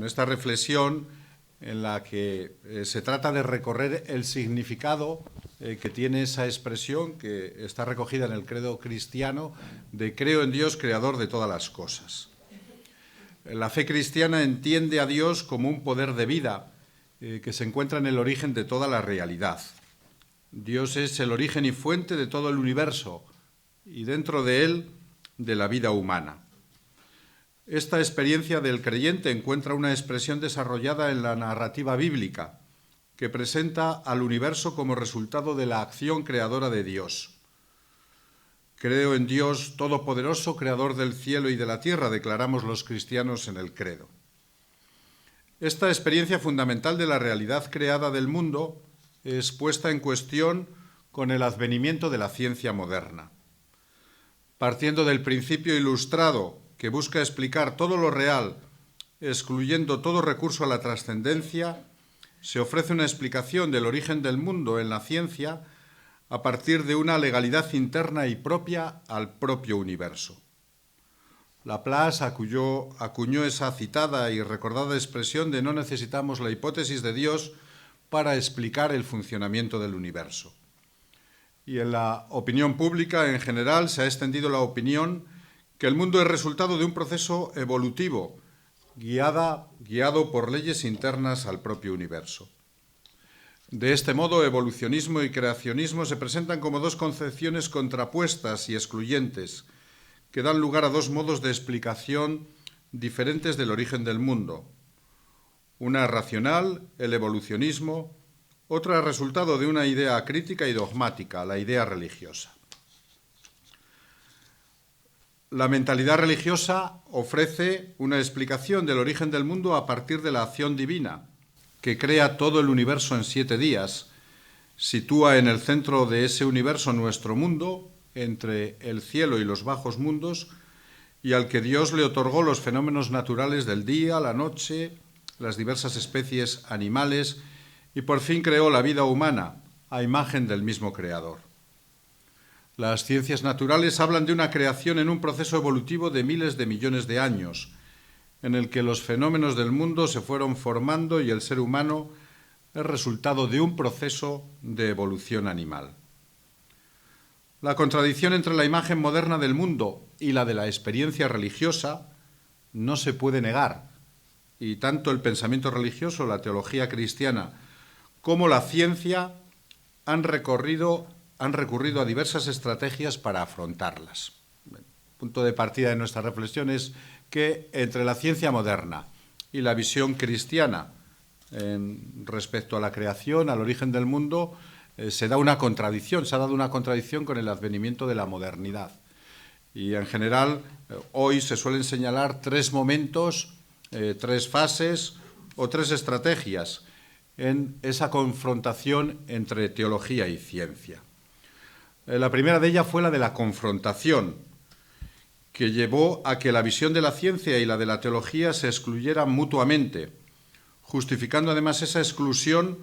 esta reflexión en la que se trata de recorrer el significado que tiene esa expresión que está recogida en el credo cristiano de creo en Dios, creador de todas las cosas. La fe cristiana entiende a Dios como un poder de vida que se encuentra en el origen de toda la realidad. Dios es el origen y fuente de todo el universo y dentro de él de la vida humana. Esta experiencia del creyente encuentra una expresión desarrollada en la narrativa bíblica, que presenta al universo como resultado de la acción creadora de Dios. Creo en Dios Todopoderoso, creador del cielo y de la tierra, declaramos los cristianos en el credo. Esta experiencia fundamental de la realidad creada del mundo es puesta en cuestión con el advenimiento de la ciencia moderna. Partiendo del principio ilustrado que busca explicar todo lo real, excluyendo todo recurso a la trascendencia, se ofrece una explicación del origen del mundo en la ciencia a partir de una legalidad interna y propia al propio universo. Laplace acuñó esa citada y recordada expresión de no necesitamos la hipótesis de Dios para explicar el funcionamiento del universo. Y en la opinión pública en general se ha extendido la opinión que el mundo es resultado de un proceso evolutivo guiado por leyes internas al propio universo. De este modo, evolucionismo y creacionismo se presentan como dos concepciones contrapuestas y excluyentes que dan lugar a dos modos de explicación diferentes del origen del mundo. Una racional, el evolucionismo, otra resultado de una idea crítica y dogmática, la idea religiosa. La mentalidad religiosa ofrece una explicación del origen del mundo a partir de la acción divina, que crea todo el universo en 7 días, sitúa en el centro de ese universo nuestro mundo, entre el cielo y los bajos mundos, y al que Dios le otorgó los fenómenos naturales del día, la noche, las diversas especies animales, y por fin creó la vida humana, a imagen del mismo Creador. Las ciencias naturales hablan de una creación en un proceso evolutivo de miles de millones de años, en el que los fenómenos del mundo se fueron formando y el ser humano es resultado de un proceso de evolución animal. La contradicción entre la imagen moderna del mundo y la de la experiencia religiosa no se puede negar, y tanto el pensamiento religioso, la teología cristiana, como la ciencia han recurrido a diversas estrategias para afrontarlas. El punto de partida de nuestra reflexión es que entre la ciencia moderna y la visión cristiana respecto a la creación, al origen del mundo, se ha dado una contradicción con el advenimiento de la modernidad. Y en general, hoy se suelen señalar 3 momentos, 3 fases o 3 estrategias en esa confrontación entre teología y ciencia. La primera de ellas fue la de la confrontación, que llevó a que la visión de la ciencia y la de la teología se excluyeran mutuamente, justificando además esa exclusión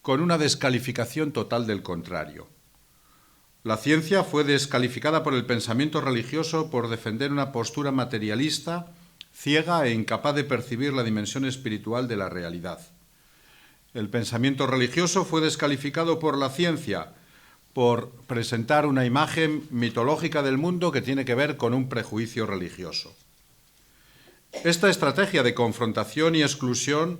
con una descalificación total del contrario. La ciencia fue descalificada por el pensamiento religioso por defender una postura materialista, ciega e incapaz de percibir la dimensión espiritual de la realidad. El pensamiento religioso fue descalificado por la ciencia por presentar una imagen mitológica del mundo que tiene que ver con un prejuicio religioso. Esta estrategia de confrontación y exclusión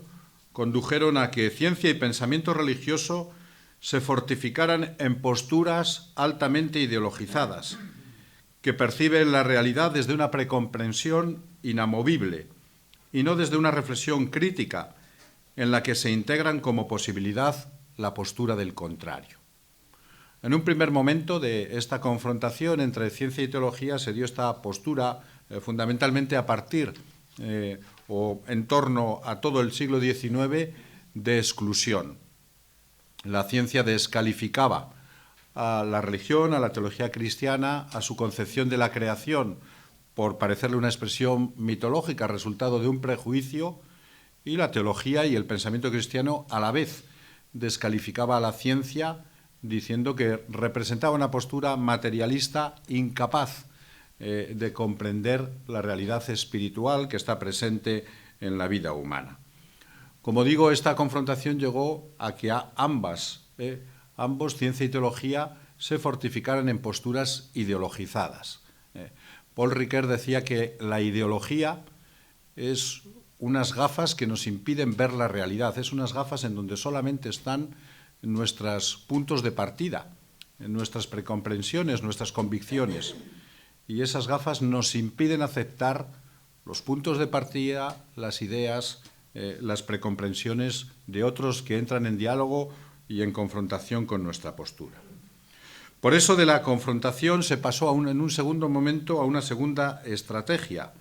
condujeron a que ciencia y pensamiento religioso se fortificaran en posturas altamente ideologizadas, que perciben la realidad desde una precomprensión inamovible y no desde una reflexión crítica en la que se integran como posibilidad la postura del contrario. En un primer momento de esta confrontación entre ciencia y teología se dio esta postura fundamentalmente a partir o en torno a todo el siglo XIX de exclusión. La ciencia descalificaba a la religión, a la teología cristiana, a su concepción de la creación, por parecerle una expresión mitológica, resultado de un prejuicio, y la teología y el pensamiento cristiano a la vez descalificaba a la ciencia, diciendo que representaba una postura materialista incapaz de comprender la realidad espiritual que está presente en la vida humana. Como digo, esta confrontación llegó a que ambos, ciencia y teología, se fortificaran en posturas ideologizadas. Paul Ricoeur decía que la ideología es unas gafas que nos impiden ver la realidad, es unas gafas en donde solamente están nuestros puntos de partida, nuestras precomprensiones, nuestras convicciones. Y esas gafas nos impiden aceptar los puntos de partida, las ideas, las precomprensiones de otros que entran en diálogo y en confrontación con nuestra postura. Por eso de la confrontación se pasó en un segundo momento a una segunda estrategia,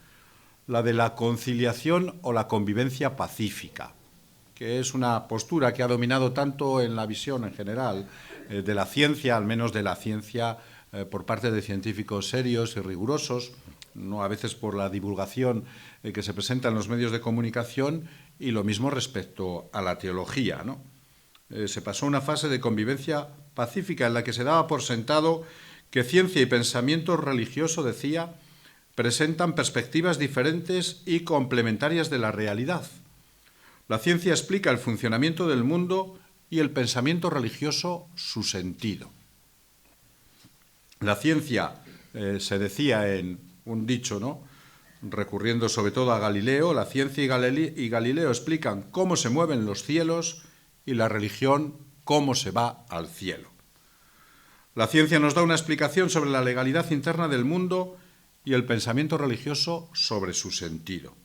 la de la conciliación o la convivencia pacífica, que es una postura que ha dominado tanto en la visión en general de la ciencia, al menos de la ciencia por parte de científicos serios y rigurosos, no a veces por la divulgación que se presenta en los medios de comunicación, y lo mismo respecto a la teología, ¿no? Se pasó a una fase de convivencia pacífica en la que se daba por sentado que ciencia y pensamiento religioso, decía, presentan perspectivas diferentes y complementarias de la realidad. La ciencia explica el funcionamiento del mundo y el pensamiento religioso su sentido. La ciencia, se decía en un dicho, ¿no?, recurriendo sobre todo a Galileo, la ciencia y Galileo explican cómo se mueven los cielos y la religión cómo se va al cielo. La ciencia nos da una explicación sobre la legalidad interna del mundo y el pensamiento religioso sobre su sentido.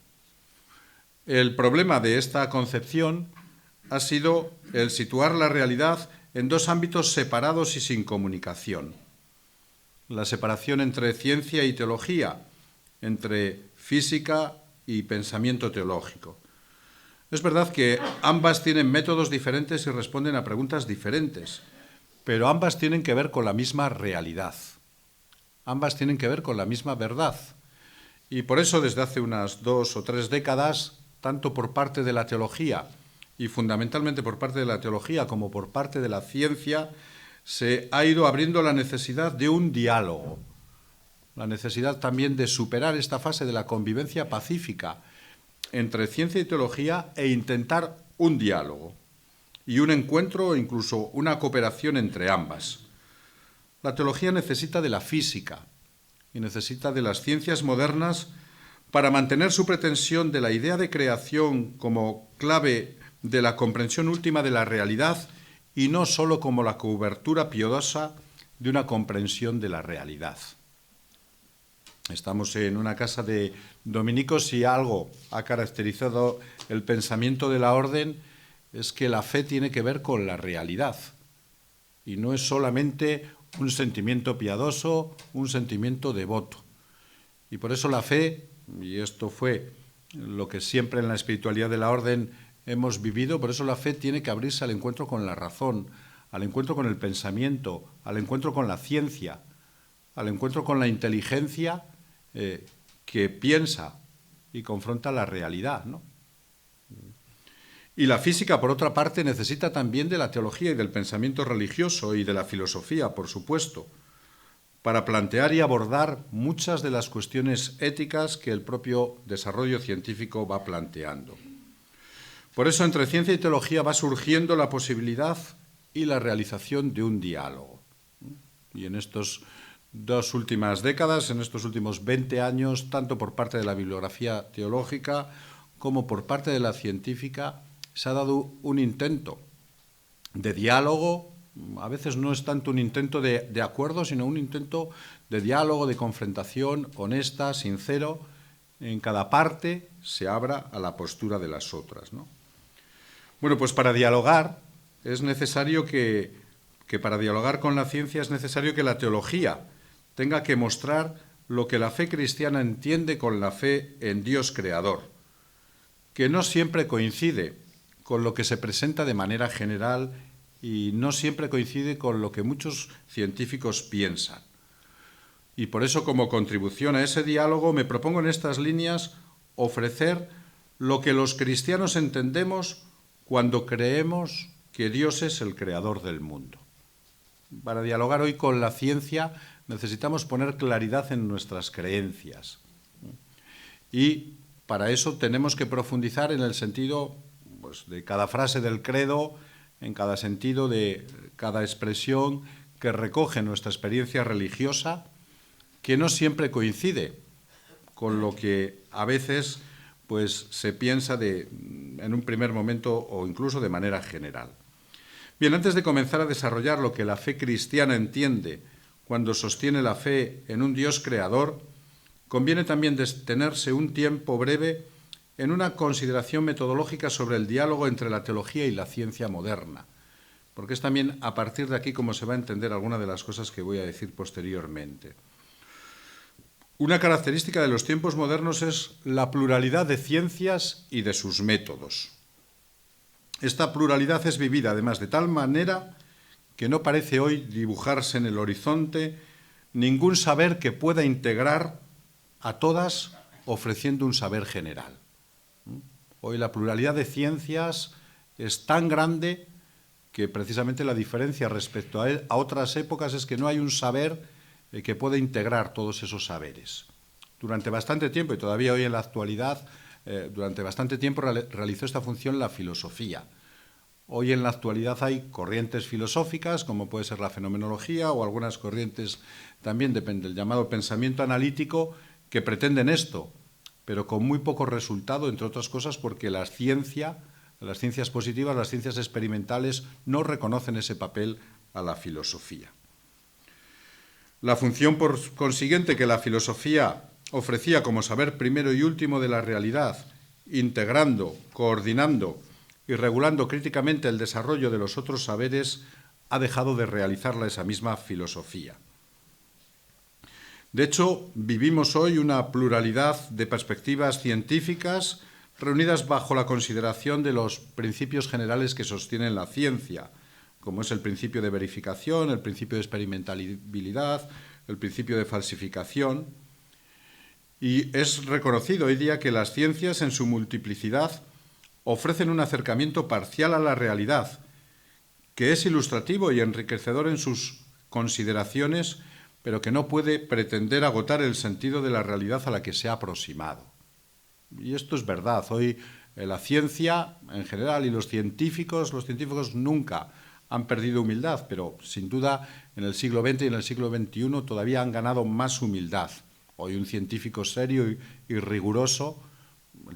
El problema de esta concepción ha sido el situar la realidad en dos ámbitos separados y sin comunicación. La separación entre ciencia y teología, entre física y pensamiento teológico. Es verdad que ambas tienen métodos diferentes y responden a preguntas diferentes, pero ambas tienen que ver con la misma realidad. Ambas tienen que ver con la misma verdad. Y por eso desde hace unas 2 o 3 décadas, tanto por parte de la teología y fundamentalmente por parte de la teología como por parte de la ciencia, se ha ido abriendo la necesidad de un diálogo, la necesidad también de superar esta fase de la convivencia pacífica entre ciencia y teología e intentar un diálogo y un encuentro o incluso una cooperación entre ambas. La teología necesita de la física y necesita de las ciencias modernas para mantener su pretensión de la idea de creación como clave de la comprensión última de la realidad y no sólo como la cobertura piadosa de una comprensión de la realidad. Estamos en una casa de dominicos y algo ha caracterizado el pensamiento de la orden es que la fe tiene que ver con la realidad y no es solamente un sentimiento piadoso, un sentimiento devoto. Y por eso la fe, y esto fue lo que siempre en la espiritualidad de la orden hemos vivido, por eso la fe tiene que abrirse al encuentro con la razón, al encuentro con el pensamiento, al encuentro con la ciencia, al encuentro con la inteligencia que piensa y confronta la realidad, ¿no? Y la física, por otra parte, necesita también de la teología y del pensamiento religioso y de la filosofía, por supuesto, para plantear y abordar muchas de las cuestiones éticas que el propio desarrollo científico va planteando. Por eso, entre ciencia y teología va surgiendo la posibilidad y la realización de un diálogo. Y en estas 2 últimas décadas, en estos últimos 20 años, tanto por parte de la bibliografía teológica como por parte de la científica, se ha dado un intento de diálogo. A veces no es tanto un intento de acuerdo, sino un intento de diálogo, de confrontación honesta, sincero. En cada parte se abra a la postura de las otras, ¿no? Bueno, pues para dialogar es necesario que para dialogar con la ciencia es necesario que la teología tenga que mostrar lo que la fe cristiana entiende con la fe en Dios creador, que no siempre coincide con lo que se presenta de manera general y no siempre coincide con lo que muchos científicos piensan. Y por eso, como contribución a ese diálogo, me propongo en estas líneas ofrecer lo que los cristianos entendemos cuando creemos que Dios es el creador del mundo. Para dialogar hoy con la ciencia necesitamos poner claridad en nuestras creencias. Y para eso tenemos que profundizar en el sentido, pues, de cada frase del credo, en cada sentido de cada expresión que recoge nuestra experiencia religiosa, que no siempre coincide con lo que a veces, pues, se piensa en un primer momento o incluso de manera general. Bien, antes de comenzar a desarrollar lo que la fe cristiana entiende cuando sostiene la fe en un Dios creador, conviene también detenerse un tiempo breve en una consideración metodológica sobre el diálogo entre la teología y la ciencia moderna, porque es también a partir de aquí como se va a entender alguna de las cosas que voy a decir posteriormente. Una característica de los tiempos modernos es la pluralidad de ciencias y de sus métodos. Esta pluralidad es vivida además de tal manera que no parece hoy dibujarse en el horizonte ningún saber que pueda integrar a todas ofreciendo un saber general. Hoy la pluralidad de ciencias es tan grande que precisamente la diferencia respecto a otras épocas es que no hay un saber que pueda integrar todos esos saberes. Durante bastante tiempo, y todavía hoy en la actualidad, durante bastante tiempo realizó esta función la filosofía. Hoy en la actualidad hay corrientes filosóficas, como puede ser la fenomenología o algunas corrientes también del llamado pensamiento analítico, que pretenden esto, pero con muy poco resultado, entre otras cosas porque las ciencias positivas, las ciencias experimentales, no reconocen ese papel a la filosofía. La función, por consiguiente, que la filosofía ofrecía como saber primero y último de la realidad, integrando, coordinando y regulando críticamente el desarrollo de los otros saberes, ha dejado de realizarla esa misma filosofía. De hecho, vivimos hoy una pluralidad de perspectivas científicas reunidas bajo la consideración de los principios generales que sostienen la ciencia, como es el principio de verificación, el principio de experimentabilidad, el principio de falsificación. Y es reconocido hoy día que las ciencias, en su multiplicidad, ofrecen un acercamiento parcial a la realidad, que es ilustrativo y enriquecedor en sus consideraciones, pero que no puede pretender agotar el sentido de la realidad a la que se ha aproximado. Y esto es verdad. Hoy la ciencia en general y los científicos nunca han perdido humildad, pero sin duda en el siglo XX y en el siglo XXI todavía han ganado más humildad. Hoy un científico serio y riguroso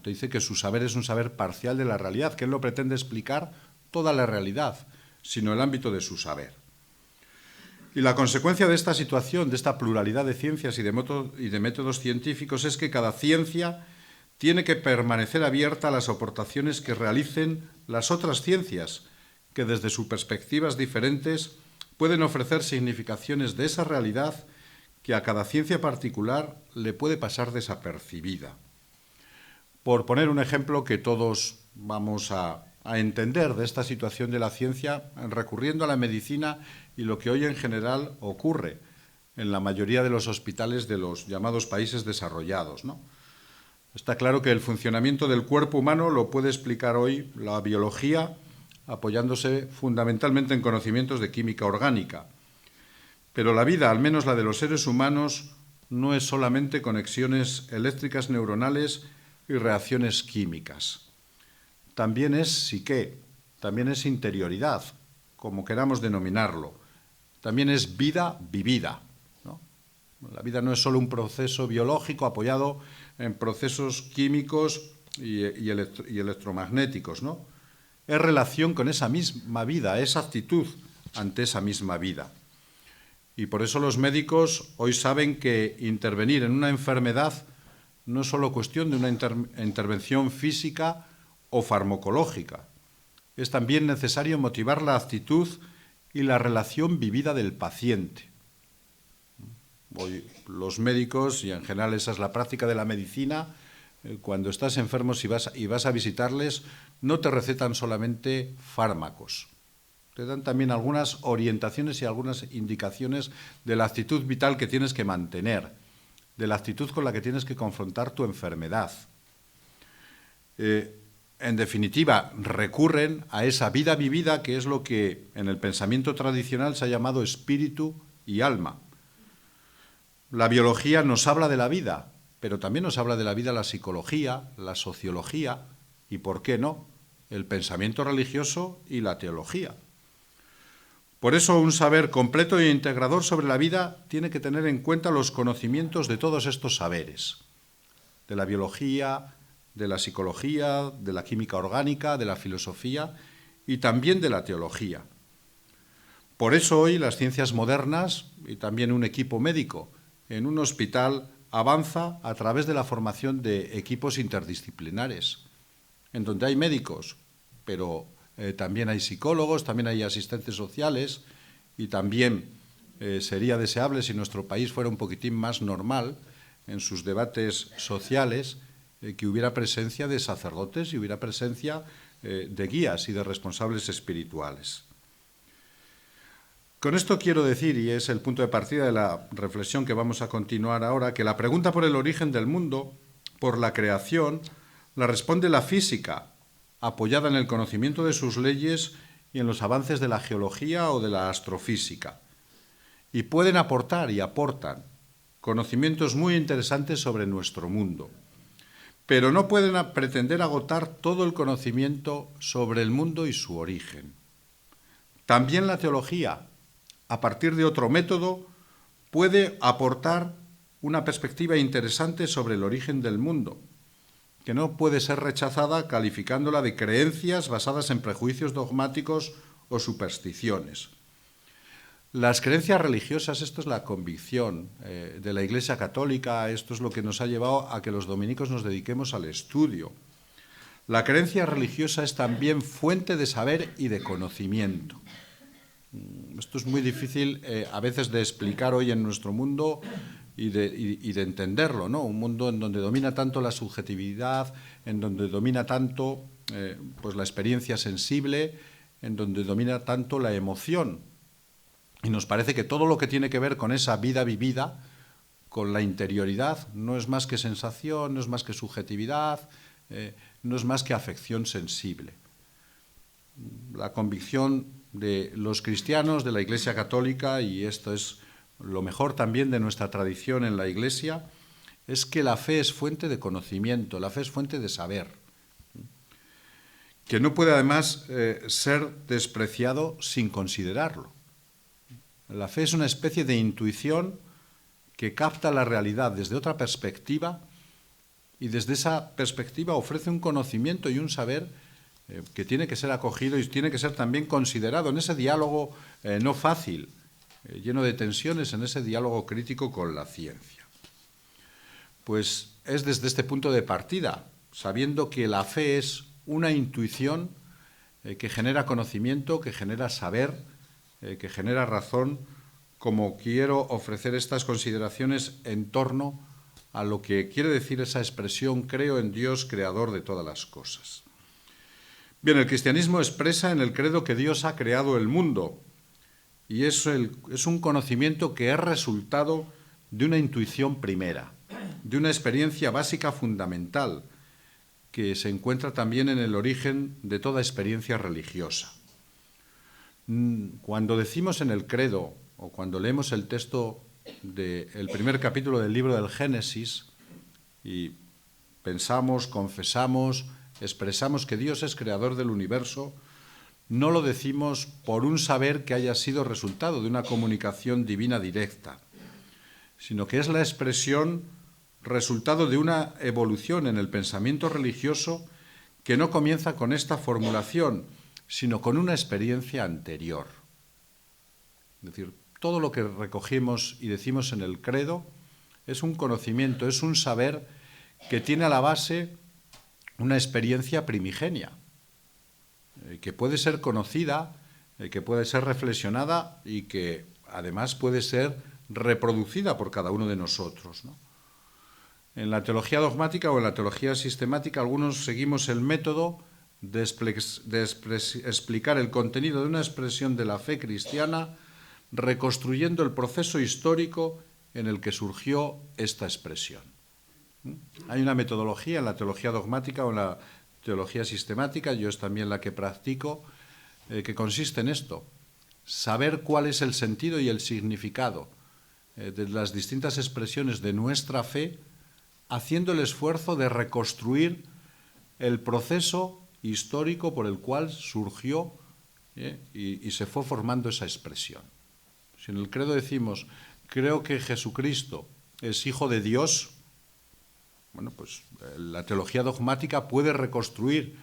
te dice que su saber es un saber parcial de la realidad, que él no pretende explicar toda la realidad, sino el ámbito de su saber. Y la consecuencia de esta situación, de esta pluralidad de ciencias y de métodos científicos, es que cada ciencia tiene que permanecer abierta a las aportaciones que realicen las otras ciencias, que desde sus perspectivas diferentes pueden ofrecer significaciones de esa realidad que a cada ciencia particular le puede pasar desapercibida. Por poner un ejemplo que todos vamos a entender de esta situación de la ciencia, recurriendo a la medicina y lo que hoy en general ocurre en la mayoría de los hospitales de los llamados países desarrollados, ¿no? Está claro que el funcionamiento del cuerpo humano lo puede explicar hoy la biología, apoyándose fundamentalmente en conocimientos de química orgánica. Pero la vida, al menos la de los seres humanos, no es solamente conexiones eléctricas neuronales y reacciones químicas. También es psique, también es interioridad, como queramos denominarlo. También es vida vivida, ¿no? La vida no es solo un proceso biológico apoyado en procesos químicos y electromagnéticos, ¿no? Es relación con esa misma vida, es actitud ante esa misma vida. Y por eso los médicos hoy saben que intervenir en una enfermedad no es solo cuestión de una intervención física o farmacológica. Es también necesario motivar la actitud y la relación vivida del paciente. Hoy los médicos, y en general esa es la práctica de la medicina, cuando estás enfermo y vas a visitarles, no te recetan solamente fármacos. Te dan también algunas orientaciones y algunas indicaciones de la actitud vital que tienes que mantener, de la actitud con la que tienes que confrontar tu enfermedad. En definitiva, recurren a esa vida vivida que es lo que en el pensamiento tradicional se ha llamado espíritu y alma. La biología nos habla de la vida, pero también nos habla de la vida la psicología, la sociología y, ¿por qué no?, el pensamiento religioso y la teología. Por eso, un saber completo e integrador sobre la vida tiene que tener en cuenta los conocimientos de todos estos saberes, de la biología, de la psicología, de la química orgánica, de la filosofía y también de la teología. Por eso hoy las ciencias modernas y también un equipo médico en un hospital avanza a través de la formación de equipos interdisciplinares, en donde hay médicos, pero también hay psicólogos, también hay asistentes sociales y también sería deseable si nuestro país fuera un poquitín más normal en sus debates sociales, que hubiera presencia de sacerdotes y hubiera presencia de guías y de responsables espirituales. Con esto quiero decir, y es el punto de partida de la reflexión que vamos a continuar ahora, que la pregunta por el origen del mundo, por la creación, la responde la física, apoyada en el conocimiento de sus leyes y en los avances de la geología o de la astrofísica. Y pueden aportar y aportan conocimientos muy interesantes sobre nuestro mundo, pero no pueden pretender agotar todo el conocimiento sobre el mundo y su origen. También la teología, a partir de otro método, puede aportar una perspectiva interesante sobre el origen del mundo, que no puede ser rechazada calificándola de creencias basadas en prejuicios dogmáticos o supersticiones. Las creencias religiosas, esto es la convicción de la Iglesia Católica, esto es lo que nos ha llevado a que los dominicos nos dediquemos al estudio. La creencia religiosa es también fuente de saber y de conocimiento. Esto es muy difícil a veces de explicar hoy en nuestro mundo y de entenderlo, ¿no? Un mundo en donde domina tanto la subjetividad, en donde domina tanto pues la experiencia sensible, en donde domina tanto la emoción. Y nos parece que todo lo que tiene que ver con esa vida vivida, con la interioridad, no es más que sensación, no es más que subjetividad, no es más que afección sensible. La convicción de los cristianos, de la Iglesia Católica, y esto es lo mejor también de nuestra tradición en la Iglesia, es que la fe es fuente de conocimiento, la fe es fuente de saber, que no puede además ser despreciado sin considerarlo. La fe es una especie de intuición que capta la realidad desde otra perspectiva y desde esa perspectiva ofrece un conocimiento y un saber que tiene que ser acogido y tiene que ser también considerado en ese diálogo no fácil, lleno de tensiones, en ese diálogo crítico con la ciencia. Pues es desde este punto de partida, sabiendo que la fe es una intuición que genera conocimiento, que genera saber, que genera razón, como quiero ofrecer estas consideraciones en torno a lo que quiere decir esa expresión creo en Dios, creador de todas las cosas. Bien, el cristianismo expresa en el credo que Dios ha creado el mundo y es un conocimiento que es resultado de una intuición primera, de una experiencia básica fundamental que se encuentra también en el origen de toda experiencia religiosa. Cuando decimos en el credo o cuando leemos el texto del primer capítulo del libro del Génesis y pensamos, confesamos, expresamos que Dios es creador del universo, no lo decimos por un saber que haya sido resultado de una comunicación divina directa, sino que es la expresión resultado de una evolución en el pensamiento religioso que no comienza con esta formulación, sino con una experiencia anterior. Es decir, todo lo que recogimos y decimos en el credo es un conocimiento, es un saber que tiene a la base una experiencia primigenia, que puede ser conocida, que puede ser reflexionada y que además puede ser reproducida por cada uno de nosotros, ¿no? En la teología dogmática o en la teología sistemática algunos seguimos el método de explicar el contenido de una expresión de la fe cristiana reconstruyendo el proceso histórico en el que surgió esta expresión. Hay una metodología en la teología dogmática o en la teología sistemática, yo es también la que practico, que consiste en esto: saber cuál es el sentido y el significado de las distintas expresiones de nuestra fe haciendo el esfuerzo de reconstruir el proceso histórico por el cual surgió y se fue formando esa expresión. Si en el credo decimos, creo que Jesucristo es Hijo de Dios, bueno, pues la teología dogmática puede reconstruir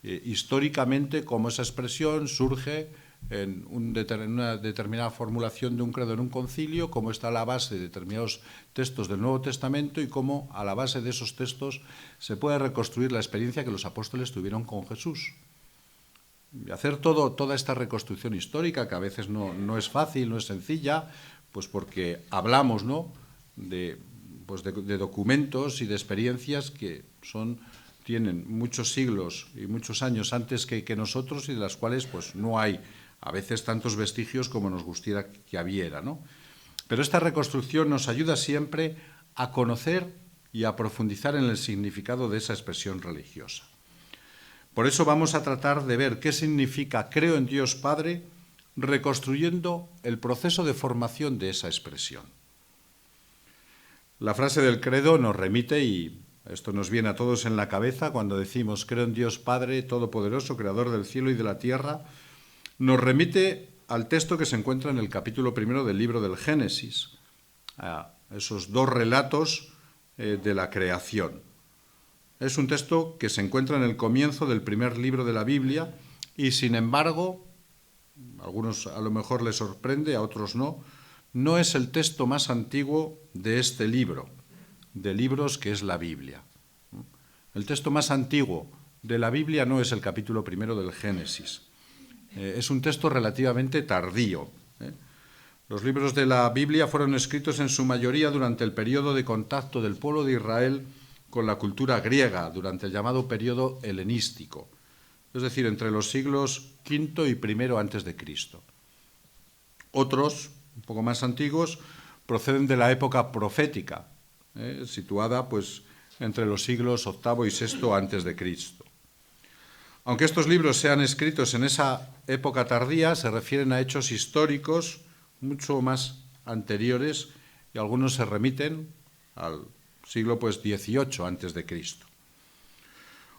históricamente cómo esa expresión surge en una determinada formulación de un credo en un concilio, cómo está a la base de determinados textos del Nuevo Testamento y cómo a la base de esos textos se puede reconstruir la experiencia que los apóstoles tuvieron con Jesús. Y hacer toda esta reconstrucción histórica, que a veces no es fácil, no es sencilla, pues porque hablamos, ¿no?, de documentos y de experiencias que tienen muchos siglos y muchos años antes que nosotros y de las cuales pues no hay a veces tantos vestigios como nos gustaría que hubiera, ¿no? Pero esta reconstrucción nos ayuda siempre a conocer y a profundizar en el significado de esa expresión religiosa. Por eso vamos a tratar de ver qué significa creo en Dios Padre, reconstruyendo el proceso de formación de esa expresión. La frase del credo nos remite, y esto nos viene a todos en la cabeza cuando decimos creo en Dios Padre Todopoderoso, Creador del cielo y de la tierra, nos remite al texto que se encuentra en el capítulo 1 del libro del Génesis, a esos dos relatos de la creación. Es un texto que se encuentra en el comienzo del primer libro de la Biblia y, sin embargo, a algunos a lo mejor les sorprende, a otros no es el texto más antiguo de este libro, de libros que es la Biblia. El texto más antiguo de la Biblia no es el capítulo 1 del Génesis. Es un texto relativamente tardío. Los libros de la Biblia fueron escritos en su mayoría durante el periodo de contacto del pueblo de Israel con la cultura griega, durante el llamado periodo helenístico, es decir, entre los siglos V y I antes de Cristo. Otros, un poco más antiguos, proceden de la época profética, situada pues entre los siglos VIII y VI antes de Cristo. Aunque estos libros sean escritos en esa época tardía, se refieren a hechos históricos mucho más anteriores y algunos se remiten al siglo XVIII antes de Cristo.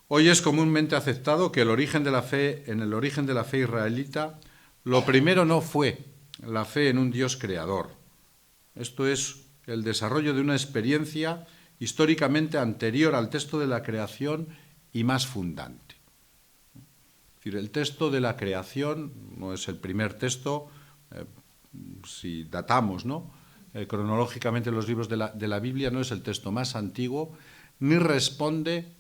Hoy es comúnmente aceptado que en el origen de la fe israelita, lo primero no fue la fe en un Dios creador. Esto es el desarrollo de una experiencia históricamente anterior al texto de la creación y más fundante. Es decir, el texto de la creación no es el primer texto, si datamos, cronológicamente los libros de la Biblia, no es el texto más antiguo, ni responde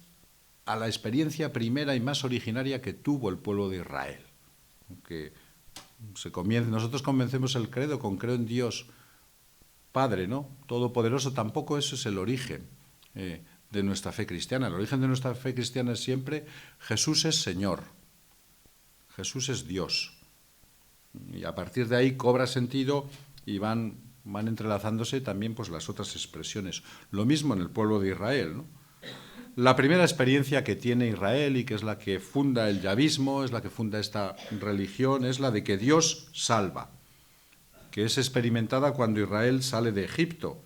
a la experiencia primera y más originaria que tuvo el pueblo de Israel. Nosotros comencemos el credo con creo en Dios Padre, Todopoderoso. Tampoco eso es el origen de nuestra fe cristiana. El origen de nuestra fe cristiana es siempre Jesús es Señor, Jesús es Dios. Y a partir de ahí cobra sentido y van entrelazándose también pues, las otras expresiones. Lo mismo en el pueblo de Israel, La primera experiencia que tiene Israel y que es la que funda el yavismo, es la que funda esta religión, es la de que Dios salva, que es experimentada cuando Israel sale de Egipto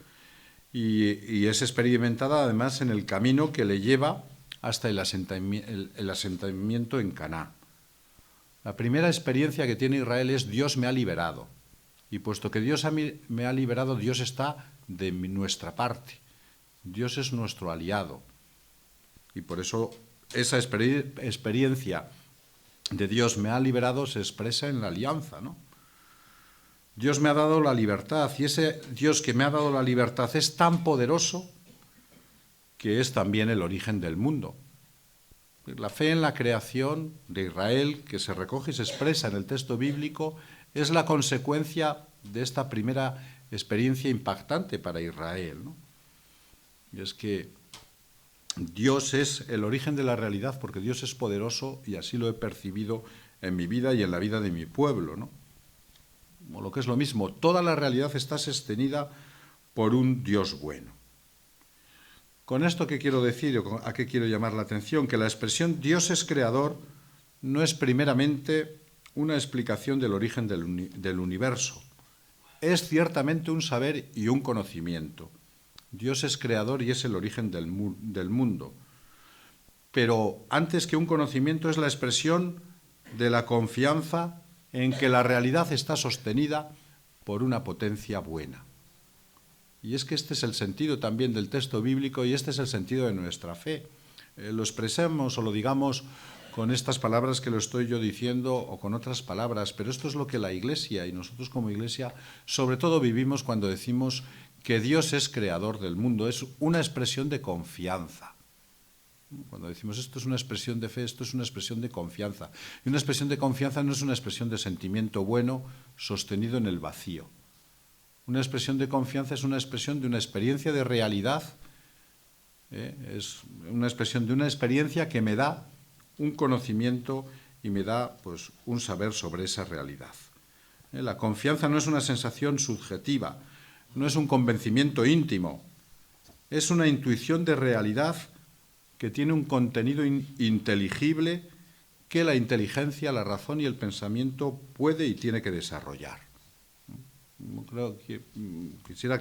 y es experimentada además en el camino que le lleva hasta el asentamiento en Canaán. La primera experiencia que tiene Israel es Dios me ha liberado. Y puesto que Dios me ha liberado, Dios está de nuestra parte. Dios es nuestro aliado. Y por eso esa experiencia de Dios me ha liberado se expresa en la alianza, Dios me ha dado la libertad y ese Dios que me ha dado la libertad es tan poderoso que es también el origen del mundo. La fe en la creación de Israel, que se recoge y se expresa en el texto bíblico, es la consecuencia de esta primera experiencia impactante para Israel, Y es que Dios es el origen de la realidad porque Dios es poderoso y así lo he percibido en mi vida y en la vida de mi pueblo, O lo que es lo mismo, toda la realidad está sostenida por un Dios bueno. Con esto, ¿qué quiero decir o a qué quiero llamar la atención? Que la expresión Dios es creador no es primeramente una explicación del origen del universo. Es ciertamente un saber y un conocimiento, Dios es creador y es el origen del mundo. Pero antes que un conocimiento es la expresión de la confianza en que la realidad está sostenida por una potencia buena. Y es que este es el sentido también del texto bíblico y este es el sentido de nuestra fe. Lo expresemos o lo digamos con estas palabras que lo estoy yo diciendo o con otras palabras, pero esto es lo que la Iglesia y nosotros como Iglesia sobre todo vivimos cuando decimos que Dios es creador del mundo. Es una expresión de confianza. Cuando decimos esto es una expresión de fe, esto es una expresión de confianza. Y una expresión de confianza no es una expresión de sentimiento bueno sostenido en el vacío. Una expresión de confianza es una expresión de una experiencia de realidad, es una expresión de una experiencia que me da un conocimiento y me da pues, un saber sobre esa realidad. La confianza no es una sensación subjetiva, no es un convencimiento íntimo, es una intuición de realidad que tiene un contenido inteligible que la inteligencia, la razón y el pensamiento puede y tiene que desarrollar. Creo que quisiera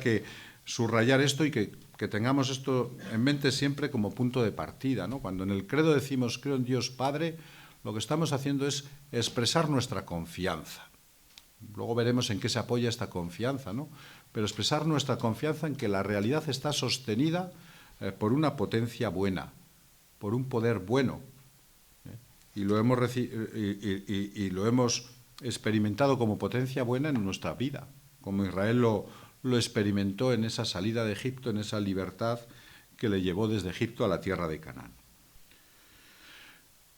subrayar esto y que tengamos esto en mente siempre como punto de partida, ¿no? Cuando en el credo decimos creo en Dios Padre, lo que estamos haciendo es expresar nuestra confianza. Luego veremos en qué se apoya esta confianza, ¿no? Pero expresar nuestra confianza en que la realidad está sostenida por una potencia buena, por un poder bueno. Y lo hemos experimentado como potencia buena en nuestra vida, como Israel lo experimentó en esa salida de Egipto, en esa libertad que le llevó desde Egipto a la tierra de Canaán.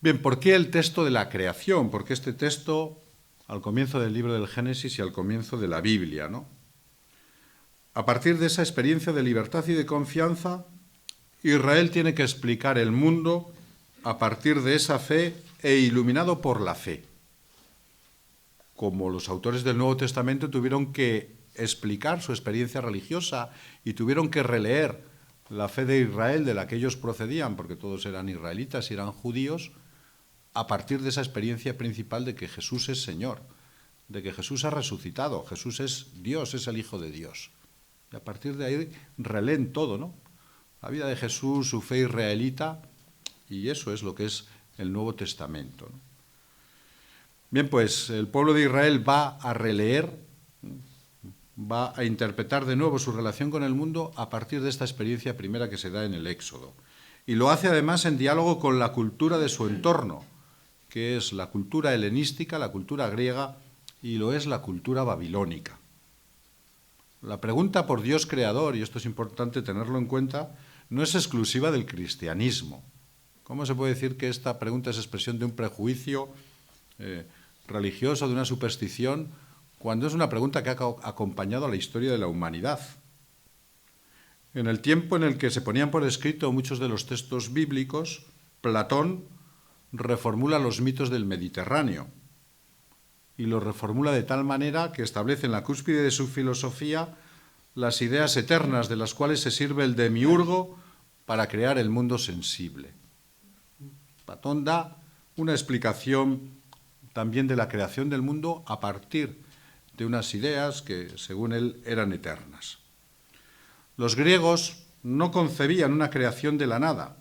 Bien, ¿por qué el texto de la creación? Porque este texto, al comienzo del libro del Génesis y al comienzo de la Biblia, ¿no? A partir de esa experiencia de libertad y de confianza, Israel tiene que explicar el mundo a partir de esa fe e iluminado por la fe. Como los autores del Nuevo Testamento tuvieron que explicar su experiencia religiosa y tuvieron que releer la fe de Israel de la que ellos procedían, porque todos eran israelitas y eran judíos, a partir de esa experiencia principal de que Jesús es Señor, de que Jesús ha resucitado, Jesús es Dios, es el Hijo de Dios. Y a partir de ahí releen todo, ¿no? La vida de Jesús, su fe israelita, y eso es lo que es el Nuevo Testamento, ¿no? Bien, pues el pueblo de Israel va a releer, va a interpretar de nuevo su relación con el mundo a partir de esta experiencia primera que se da en el Éxodo. Y lo hace además en diálogo con la cultura de su entorno, que es la cultura helenística, la cultura griega, y lo es la cultura babilónica. La pregunta por Dios creador, y esto es importante tenerlo en cuenta, no es exclusiva del cristianismo. ¿Cómo se puede decir que esta pregunta es expresión de un prejuicio religioso, de una superstición, cuando es una pregunta que ha acompañado a la historia de la humanidad? En el tiempo en el que se ponían por escrito muchos de los textos bíblicos, Platón reformula los mitos del Mediterráneo y los reformula de tal manera que establece en la cúspide de su filosofía las ideas eternas de las cuales se sirve el demiurgo para crear el mundo sensible. Platón da una explicación también de la creación del mundo a partir de unas ideas que, según él, eran eternas. Los griegos no concebían una creación de la nada,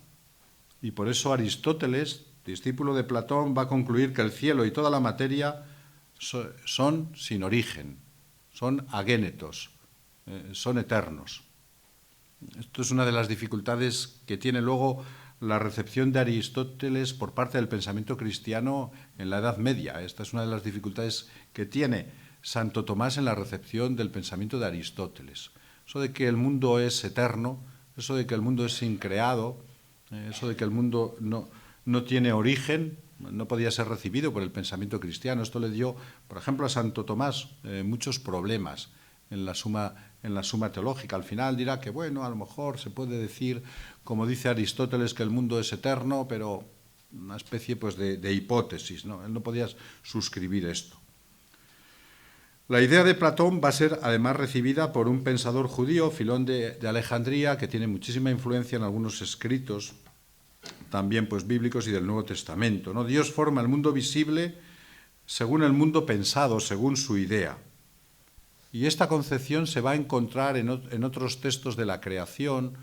y por eso Aristóteles, discípulo de Platón, va a concluir que el cielo y toda la materia son sin origen, son agénetos, son eternos. Esto es una de las dificultades que tiene luego la recepción de Aristóteles por parte del pensamiento cristiano en la Edad Media. Esta es una de las dificultades que tiene Santo Tomás en la recepción del pensamiento de Aristóteles. Eso de que el mundo es eterno, eso de que el mundo es increado, eso de que el mundo no tiene origen, no podía ser recibido por el pensamiento cristiano. Esto le dio, por ejemplo, a Santo Tomás muchos problemas en la suma teológica. Al final dirá que, bueno, a lo mejor se puede decir, como dice Aristóteles, que el mundo es eterno, pero una especie pues, de hipótesis, ¿no? Él no podía suscribir esto. La idea de Platón va a ser además recibida por un pensador judío, Filón de Alejandría, que tiene muchísima influencia en algunos escritos, también pues, bíblicos y del Nuevo Testamento, ¿no? Dios forma el mundo visible según el mundo pensado, según su idea. Y esta concepción se va a encontrar en otros textos de la creación,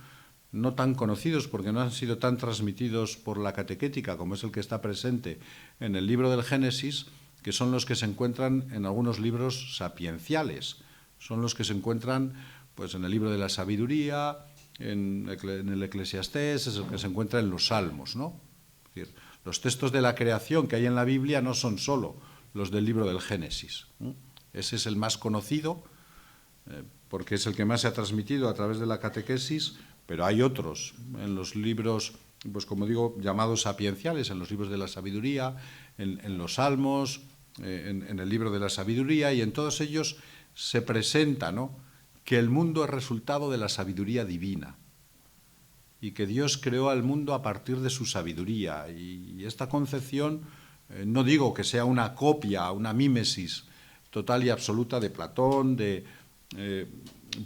no tan conocidos porque no han sido tan transmitidos por la catequética como es el que está presente en el libro del Génesis, que son los que se encuentran en algunos libros sapienciales. Son los que se encuentran pues, en el libro de la sabiduría, en el Eclesiastés, es el que se encuentra en los Salmos, ¿no? Es decir, los textos de la creación que hay en la Biblia no son solo los del libro del Génesis. Ese es el más conocido, porque es el que más se ha transmitido a través de la catequesis, pero hay otros en los libros, pues como digo, llamados sapienciales, en los libros de la sabiduría, en los Salmos, en el libro de la sabiduría, y en todos ellos se presenta, ¿no?, que el mundo es resultado de la sabiduría divina y que Dios creó al mundo a partir de su sabiduría. Y esta concepción, no digo que sea una copia, una mímesis total y absoluta de Platón,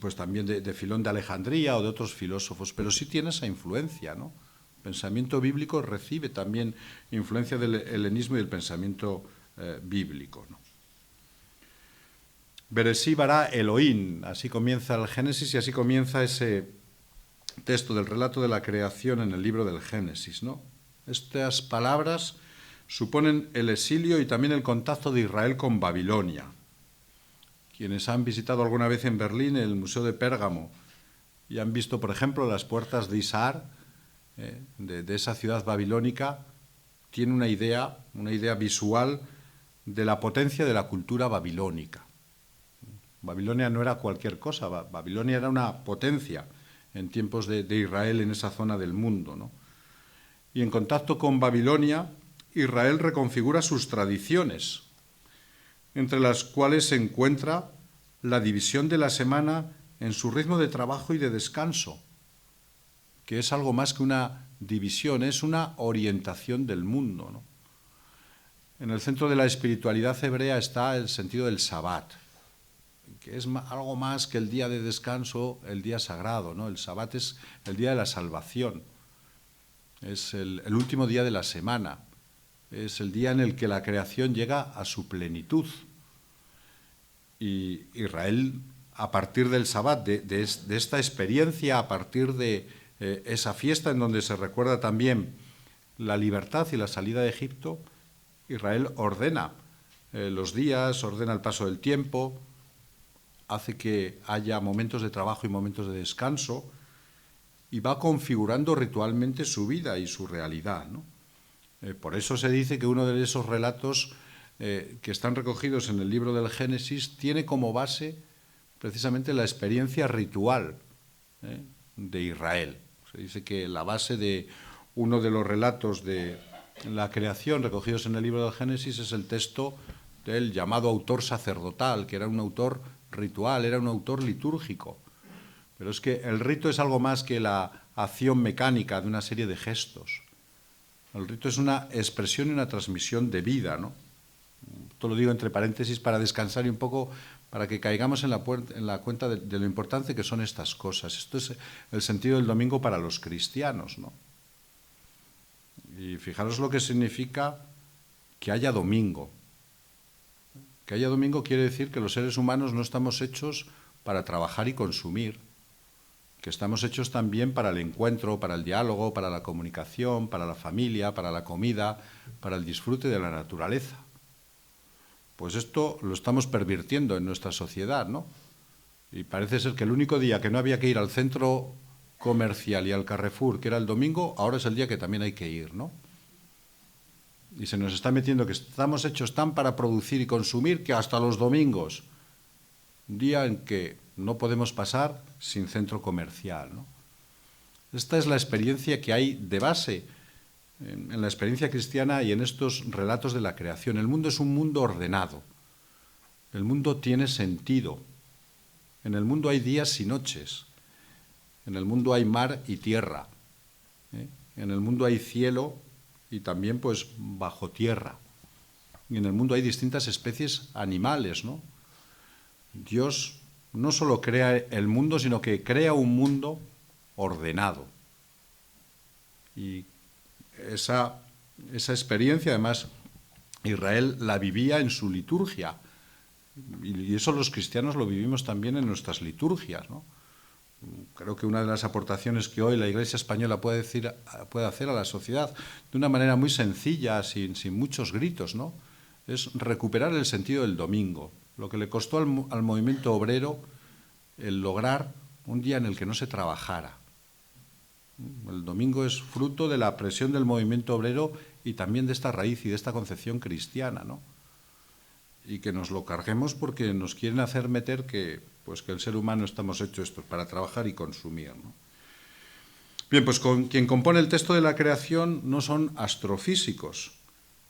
pues también de Filón de Alejandría o de otros filósofos, pero sí tiene esa influencia, ¿no? El pensamiento bíblico recibe también influencia del helenismo y del pensamiento bíblico, ¿no? Bereshí bara Elohim, así comienza el Génesis y así comienza ese texto del relato de la creación en el libro del Génesis, ¿no? Estas palabras suponen el exilio y también el contacto de Israel con Babilonia. Quienes han visitado alguna vez en Berlín el Museo de Pérgamo y han visto, por ejemplo, las puertas de Isar, de esa ciudad babilónica, tienen una idea visual de la potencia de la cultura babilónica. Babilonia no era cualquier cosa, Babilonia era una potencia en tiempos de Israel en esa zona del mundo, ¿no? Y en contacto con Babilonia, Israel reconfigura sus tradiciones, entre las cuales se encuentra la división de la semana en su ritmo de trabajo y de descanso, que es algo más que una división, es una orientación del mundo, ¿no? En el centro de la espiritualidad hebrea está el sentido del Sabbat, que es algo más que el día de descanso, el día sagrado, ¿no? El Sabbat es el día de la salvación, es el último día de la semana, es el día en el que la creación llega a su plenitud. Y Israel, a partir del Sabbat, de esta experiencia, a partir de esa fiesta en donde se recuerda también la libertad y la salida de Egipto, Israel ordena los días, ordena el paso del tiempo, hace que haya momentos de trabajo y momentos de descanso y va configurando ritualmente su vida y su realidad, ¿no? Por eso se dice que uno de esos relatos que están recogidos en el libro del Génesis tiene como base precisamente la experiencia ritual de Israel. Se dice que la base de uno de los relatos de la creación recogidos en el libro del Génesis es el texto del llamado autor sacerdotal, que era un autor ritual, era un autor litúrgico. Pero es que el rito es algo más que la acción mecánica de una serie de gestos. El rito es una expresión y una transmisión de vida, ¿no? Esto lo digo entre paréntesis para descansar y un poco para que caigamos en la cuenta de lo importante que son estas cosas. Esto es el sentido del domingo para los cristianos, ¿no? Y fijaros lo que significa que haya domingo. Que haya domingo quiere decir que los seres humanos no estamos hechos para trabajar y consumir, que estamos hechos también para el encuentro, para el diálogo, para la comunicación, para la familia, para la comida, para el disfrute de la naturaleza. Pues esto lo estamos pervirtiendo en nuestra sociedad, ¿no? Y parece ser que el único día que no había que ir al centro comercial y al Carrefour, que era el domingo, ahora es el día que también hay que ir, ¿no? Y se nos está metiendo que estamos hechos tan para producir y consumir que hasta los domingos, día en que no podemos pasar sin centro comercial, ¿no? Esta es la experiencia que hay de base en la experiencia cristiana y en estos relatos de la creación. El mundo es un mundo ordenado. El mundo tiene sentido. En el mundo hay días y noches. En el mundo hay mar y tierra. En el mundo hay cielo y también pues bajo tierra. Y en el mundo hay distintas especies animales, ¿no? Dios no solo crea el mundo, sino que crea un mundo ordenado. Y esa experiencia, además, Israel la vivía en su liturgia. Y eso los cristianos lo vivimos también en nuestras liturgias, ¿no? Creo que una de las aportaciones que hoy la Iglesia española puede hacer a la sociedad de una manera muy sencilla, sin muchos gritos, ¿no?, es recuperar el sentido del domingo, lo que le costó al movimiento obrero el lograr un día en el que no se trabajara. El domingo es fruto de la presión del movimiento obrero y también de esta raíz y de esta concepción cristiana, ¿no? Y que nos lo carguemos porque nos quieren hacer meter que el ser humano estamos hechos esto para trabajar y consumir, ¿no? Bien, pues quien compone el texto de la creación no son astrofísicos,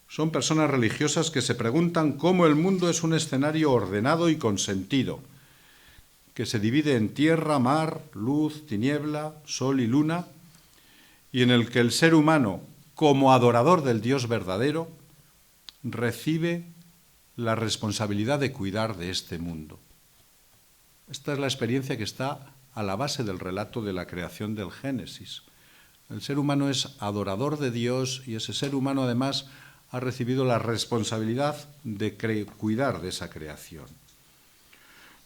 son personas religiosas que se preguntan cómo el mundo es un escenario ordenado y con sentido, que se divide en tierra, mar, luz, tiniebla, sol y luna, y en el que el ser humano, como adorador del Dios verdadero, recibe la responsabilidad de cuidar de este mundo. Esta es la experiencia que está a la base del relato de la creación del Génesis. El ser humano es adorador de Dios y ese ser humano además ha recibido la responsabilidad de cuidar de esa creación.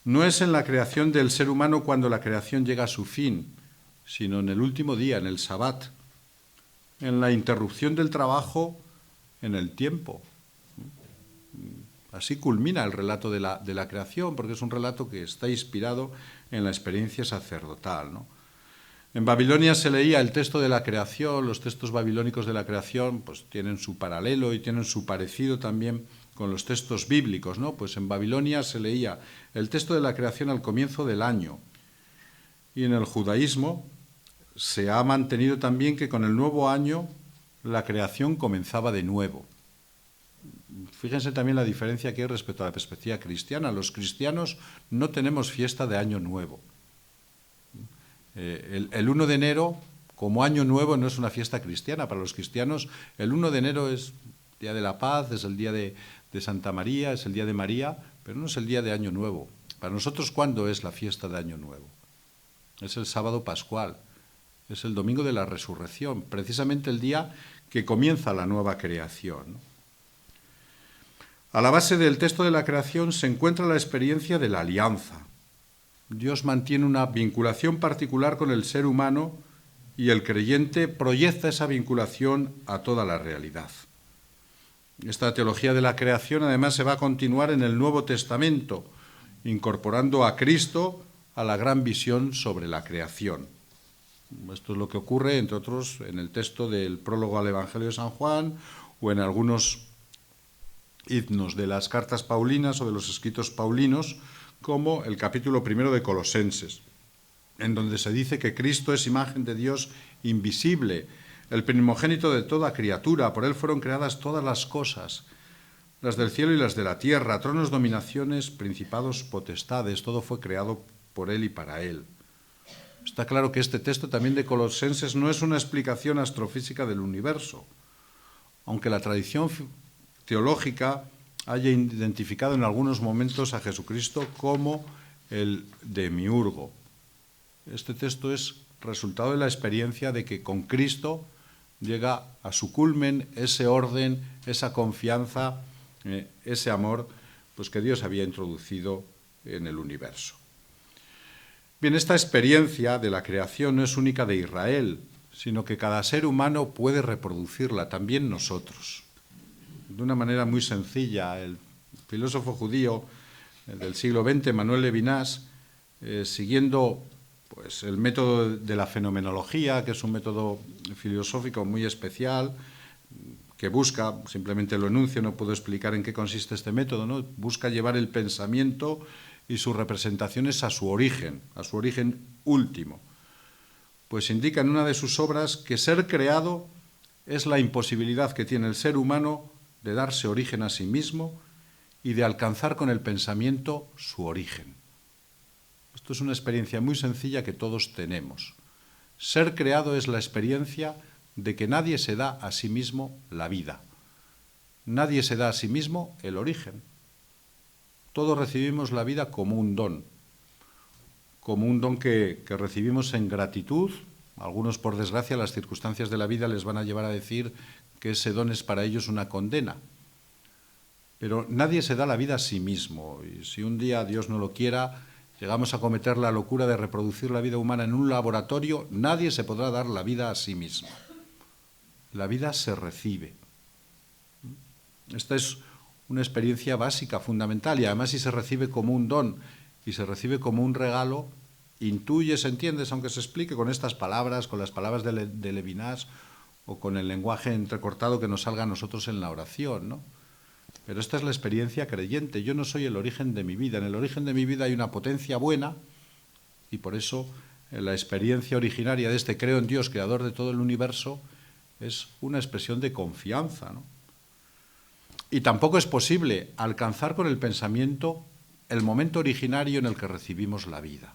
No es en la creación del ser humano cuando la creación llega a su fin, sino en el último día, en el Sabbat, en la interrupción del trabajo en el tiempo. Así culmina el relato de la creación, porque es un relato que está inspirado en la experiencia sacerdotal, ¿no? En Babilonia se leía el texto de la creación, los textos babilónicos de la creación pues tienen su paralelo y tienen su parecido también con los textos bíblicos, ¿no? Pues en Babilonia se leía el texto de la creación al comienzo del año. Y en el judaísmo se ha mantenido también que con el nuevo año la creación comenzaba de nuevo. Fíjense también la diferencia que hay respecto a la perspectiva cristiana. Los cristianos no tenemos fiesta de Año Nuevo. El 1 de enero, como Año Nuevo, no es una fiesta cristiana. Para los cristianos, el 1 de enero es Día de la Paz, es el día de Santa María, es el día de María, pero no es el día de Año Nuevo. Para nosotros, ¿cuándo es la fiesta de Año Nuevo? Es el sábado pascual, es el domingo de la resurrección, precisamente el día que comienza la nueva creación. A la base del texto de la creación se encuentra la experiencia de la alianza. Dios mantiene una vinculación particular con el ser humano y el creyente proyecta esa vinculación a toda la realidad. Esta teología de la creación además se va a continuar en el Nuevo Testamento, incorporando a Cristo a la gran visión sobre la creación. Esto es lo que ocurre, entre otros, en el texto del prólogo al Evangelio de San Juan o en algunos himnos de las cartas paulinas o de los escritos paulinos, como el capítulo 1 de Colosenses, en donde se dice que Cristo es imagen de Dios invisible, el primogénito de toda criatura, por él fueron creadas todas las cosas, las del cielo y las de la tierra, tronos, dominaciones, principados, potestades, todo fue creado por él y para él. Está claro que este texto también de Colosenses no es una explicación astrofísica del universo, aunque la tradición teológica haya identificado en algunos momentos a Jesucristo como el demiurgo. Este texto es resultado de la experiencia de que con Cristo llega a su culmen ese orden, esa confianza, ese amor, pues que Dios había introducido en el universo. Bien, esta experiencia de la creación no es única de Israel, sino que cada ser humano puede reproducirla, también nosotros. De una manera muy sencilla, el filósofo judío del siglo XX, Manuel Levinas, siguiendo pues, el método de la fenomenología, que es un método filosófico muy especial, que busca, simplemente lo enuncio, no puedo explicar en qué consiste este método, ¿no? Busca llevar el pensamiento y sus representaciones a su origen último. Pues indica en una de sus obras que ser creado es la imposibilidad que tiene el ser humano de darse origen a sí mismo y de alcanzar con el pensamiento su origen. Esto es una experiencia muy sencilla que todos tenemos. Ser creado es la experiencia de que nadie se da a sí mismo la vida. Nadie se da a sí mismo el origen. Todos recibimos la vida como un don que recibimos en gratitud. Algunos, por desgracia, las circunstancias de la vida les van a llevar a decir que ese don es para ellos una condena. Pero nadie se da la vida a sí mismo. Y si un día, Dios no lo quiera, llegamos a cometer la locura de reproducir la vida humana en un laboratorio, nadie se podrá dar la vida a sí mismo. La vida se recibe. Esta es una experiencia básica, fundamental, y además si se recibe como un don y se recibe como un regalo, intuyes, entiendes, aunque se explique con estas palabras, con las palabras de Levinas o con el lenguaje entrecortado que nos salga a nosotros en la oración, ¿no? Pero esta es la experiencia creyente. Yo no soy el origen de mi vida. En el origen de mi vida hay una potencia buena y por eso la experiencia originaria de este creo en Dios, creador de todo el universo, es una expresión de confianza, ¿no? Y tampoco es posible alcanzar con el pensamiento el momento originario en el que recibimos la vida.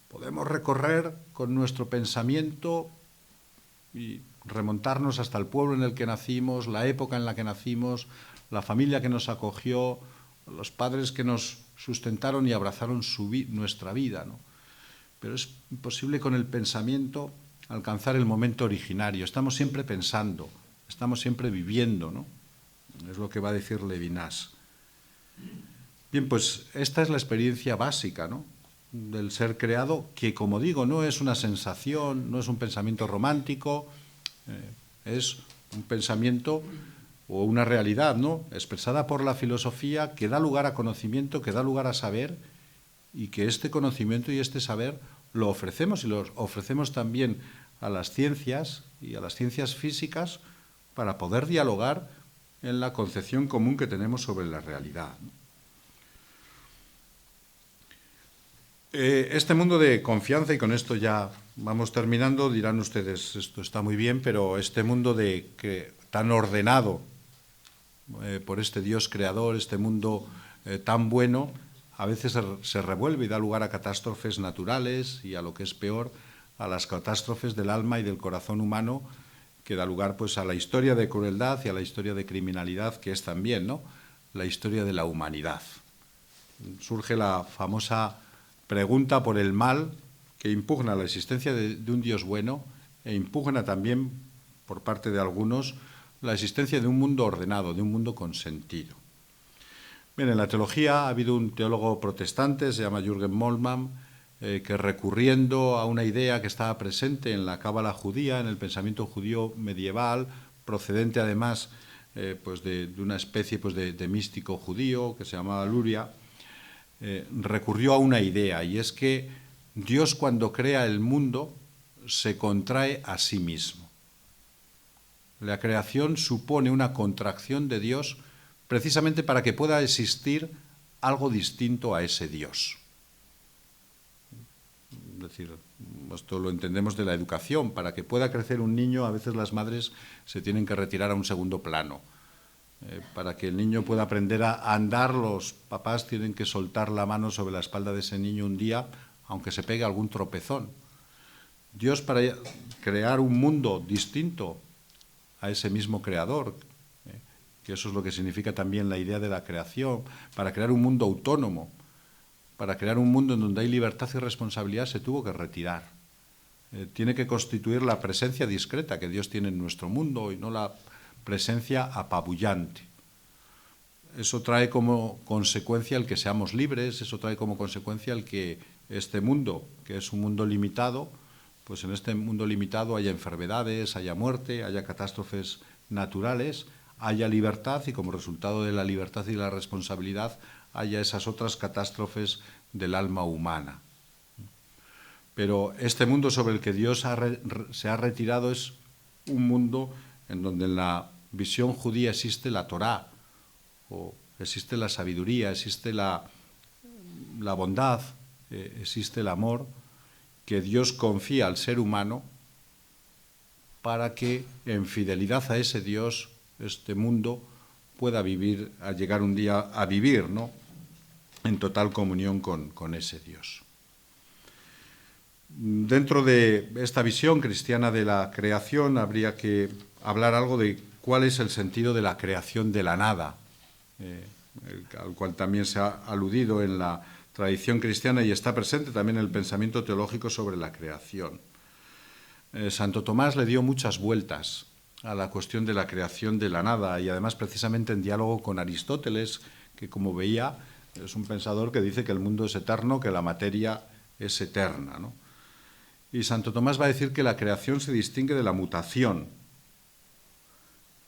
Podemos recorrer con nuestro pensamiento y remontarnos hasta el pueblo en el que nacimos, la época en la que nacimos, la familia que nos acogió, los padres que nos sustentaron y abrazaron nuestra vida, ¿no? Pero es imposible con el pensamiento alcanzar el momento originario. Estamos siempre pensando, estamos siempre viviendo, ¿no? Es lo que va a decir Levinas. Bien, pues esta es la experiencia básica, ¿no?, del ser creado, que, como digo, no es una sensación, no es un pensamiento romántico, es un pensamiento o una realidad, ¿no?, expresada por la filosofía, que da lugar a conocimiento, que da lugar a saber, y que este conocimiento y este saber lo ofrecemos, y lo ofrecemos también a las ciencias y a las ciencias físicas para poder dialogar en la concepción común que tenemos sobre la realidad, ¿no? Este mundo de confianza, y con esto ya vamos terminando, dirán ustedes, esto está muy bien, pero este mundo tan ordenado por este Dios creador, este mundo tan bueno, a veces se revuelve y da lugar a catástrofes naturales y, a lo que es peor, a las catástrofes del alma y del corazón humano, que da lugar pues a la historia de crueldad y a la historia de criminalidad, que es también, ¿no?, la historia de la humanidad. Surge la famosa pregunta por el mal, que impugna la existencia de un Dios bueno e impugna también, por parte de algunos, la existencia de un mundo ordenado, de un mundo con sentido. Bien, en la teología ha habido un teólogo protestante, se llama Jürgen Moltmann, que, recurriendo a una idea que estaba presente en la cábala judía, en el pensamiento judío medieval, procedente además pues de una especie pues de místico judío que se llamaba Luria, recurrió a una idea, y es que Dios, cuando crea el mundo, se contrae a sí mismo. La creación supone una contracción de Dios precisamente para que pueda existir algo distinto a ese Dios. Es decir, esto lo entendemos de la educación. Para que pueda crecer un niño, a veces las madres se tienen que retirar a un segundo plano. Para que el niño pueda aprender a andar, los papás tienen que soltar la mano sobre la espalda de ese niño un día, aunque se pegue algún tropezón. Dios, para crear un mundo distinto a ese mismo creador, que eso es lo que significa también la idea de la creación, para crear un mundo autónomo, para crear un mundo en donde hay libertad y responsabilidad, se tuvo que retirar. Tiene que constituir la presencia discreta que Dios tiene en nuestro mundo y no la presencia apabullante. Eso trae como consecuencia el que seamos libres, eso trae como consecuencia el que este mundo, que es un mundo limitado, pues en este mundo limitado haya enfermedades, haya muerte, haya catástrofes naturales, haya libertad, y como resultado de la libertad y la responsabilidad haya esas otras catástrofes del alma humana. Pero este mundo sobre el que Dios se ha retirado es un mundo en donde en la visión judía existe la Torá, o existe la sabiduría, existe la bondad, existe el amor que Dios confía al ser humano para que, en fidelidad a ese Dios, este mundo pueda vivir, a llegar un día a vivir, ¿no?, en total comunión con ese Dios. Dentro de esta visión cristiana de la creación habría que hablar algo de cuál es el sentido de la creación de la nada, al cual también se ha aludido en la tradición cristiana y está presente también en el pensamiento teológico sobre la creación. Santo Tomás le dio muchas vueltas a la cuestión de la creación de la nada, y además precisamente en diálogo con Aristóteles, que como veía es un pensador que dice que el mundo es eterno, que la materia es eterna, ¿no? Y Santo Tomás va a decir que la creación se distingue de la mutación.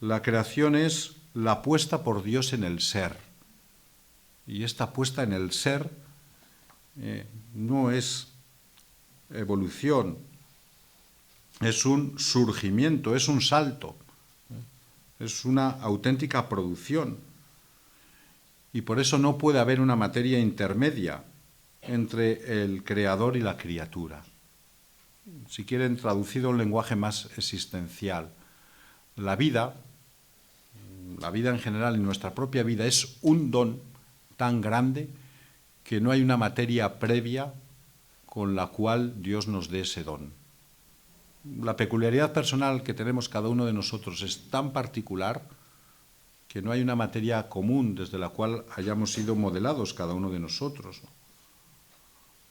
La creación es la puesta por Dios en el ser. Y esta puesta en el ser no es evolución, es un surgimiento, es un salto, es una auténtica producción. Y por eso no puede haber una materia intermedia entre el creador y la criatura. Si quieren, traducido a un lenguaje más existencial, la vida en general y nuestra propia vida es un don tan grande que no hay una materia previa con la cual Dios nos dé ese don. La peculiaridad personal que tenemos cada uno de nosotros es tan particular que no hay una materia común desde la cual hayamos sido modelados cada uno de nosotros.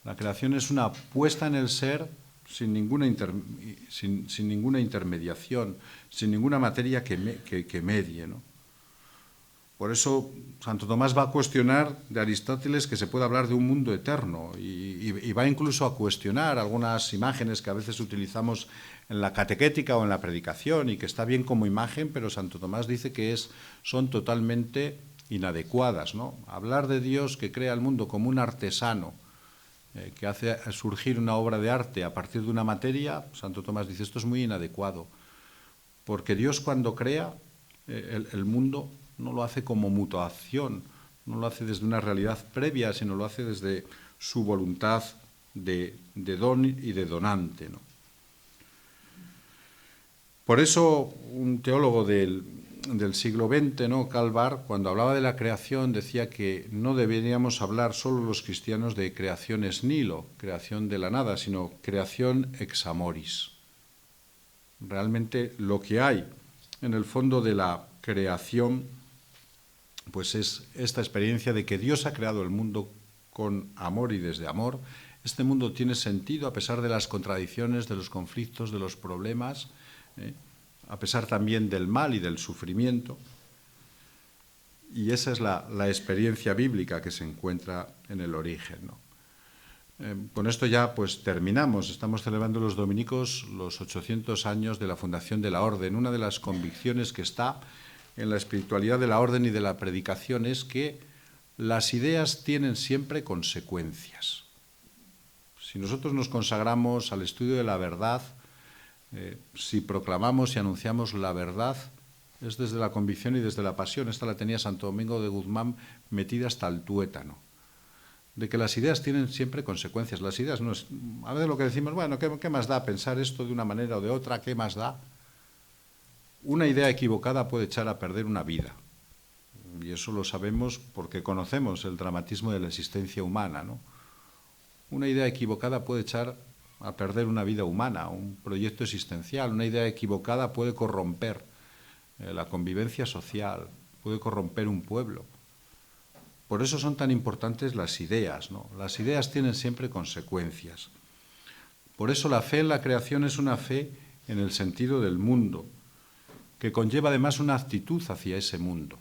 La creación es una puesta en el ser sin ninguna intermediación, sin ninguna materia que medie, ¿no? Por eso Santo Tomás va a cuestionar de Aristóteles que se puede hablar de un mundo eterno y va incluso a cuestionar algunas imágenes que a veces utilizamos en la catequética o en la predicación y que está bien como imagen, pero Santo Tomás dice que son totalmente inadecuadas, ¿no? Hablar de Dios que crea el mundo como un artesano, que hace surgir una obra de arte a partir de una materia, Santo Tomás dice esto es muy inadecuado, porque Dios cuando crea el mundo no lo hace como mutación, no lo hace desde una realidad previa, sino lo hace desde su voluntad de don y de donante, ¿no? Por eso un teólogo del siglo XX, ¿no?, Karl Barth, cuando hablaba de la creación, decía que no deberíamos hablar solo los cristianos de creación ex nihilo, creación de la nada, sino creación ex amoris. Realmente lo que hay en el fondo de la creación pues es esta experiencia de que Dios ha creado el mundo con amor y desde amor. Este mundo tiene sentido a pesar de las contradicciones, de los conflictos, de los problemas, a pesar también del mal y del sufrimiento. Y esa es la experiencia bíblica que se encuentra en el origen, ¿no? Con esto ya pues terminamos. Estamos celebrando los dominicos los 800 años de la fundación de la Orden. Una de las convicciones que está en la espiritualidad de la Orden y de la predicación es que las ideas tienen siempre consecuencias. Si nosotros nos consagramos al estudio de la verdad, si proclamamos y anunciamos la verdad, es desde la convicción y desde la pasión. Esta la tenía Santo Domingo de Guzmán metida hasta el tuétano, de que las ideas tienen siempre consecuencias. Las ideas no es... A veces lo que decimos, bueno, ¿qué más da pensar esto de una manera o de otra? ¿Qué más da? Una idea equivocada puede echar a perder una vida. Y eso lo sabemos porque conocemos el dramatismo de la existencia humana, ¿no? Una idea equivocada puede echar a perder una vida humana, un proyecto existencial. Una idea equivocada puede corromper la convivencia social, puede corromper un pueblo. Por eso son tan importantes las ideas, ¿no? Las ideas tienen siempre consecuencias. Por eso la fe en la creación es una fe en el sentido del mundo, que conlleva además una actitud hacia ese mundo.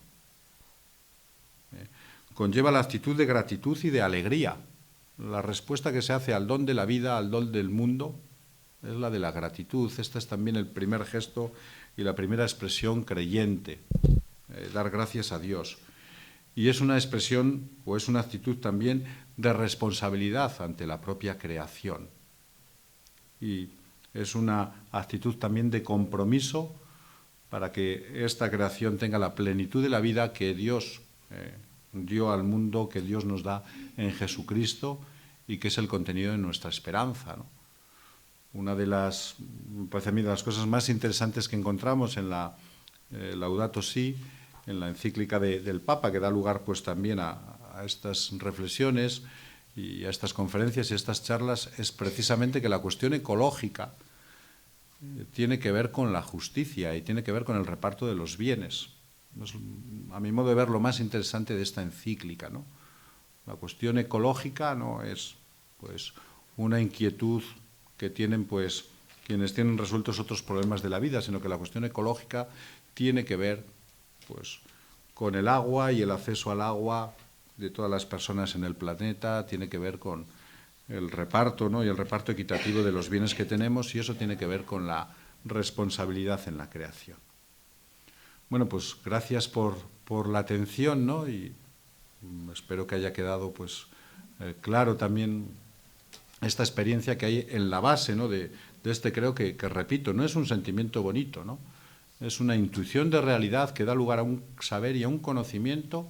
Conlleva la actitud de gratitud y de alegría. La respuesta que se hace al don de la vida, al don del mundo, es la de la gratitud. Este es también el primer gesto y la primera expresión creyente, dar gracias a Dios. Y es una expresión o es una actitud también de responsabilidad ante la propia creación. Y es una actitud también de compromiso para que esta creación tenga la plenitud de la vida que Dios dio al mundo, que Dios nos da en Jesucristo y que es el contenido de nuestra esperanza, ¿no? Una de las, me parece a mí, de las cosas más interesantes que encontramos en la Laudato Si, en la encíclica del Papa, que da lugar pues también a estas reflexiones y a estas conferencias y a estas charlas, es precisamente que la cuestión ecológica tiene que ver con la justicia y tiene que ver con el reparto de los bienes. Es, a mi modo de ver, lo más interesante de esta encíclica, ¿no? La cuestión ecológica no es pues una inquietud que tienen pues quienes tienen resueltos otros problemas de la vida, sino que la cuestión ecológica tiene que ver, pues, con el agua y el acceso al agua de todas las personas en el planeta, tiene que ver con el reparto, ¿no?, y el reparto equitativo de los bienes que tenemos, y eso tiene que ver con la responsabilidad en la creación. Bueno, pues gracias por la atención, ¿no?, y espero que haya quedado, pues, claro también esta experiencia que hay en la base, ¿no?, de este, creo que repito, no es un sentimiento bonito, ¿no?, es una intuición de realidad que da lugar a un saber y a un conocimiento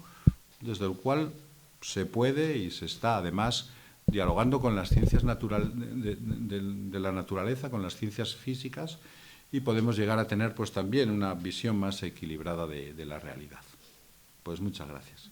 desde el cual se puede y se está, además, dialogando con las ciencias de la naturaleza, con las ciencias físicas, y podemos llegar a tener, pues, también una visión más equilibrada de la realidad. Pues muchas gracias.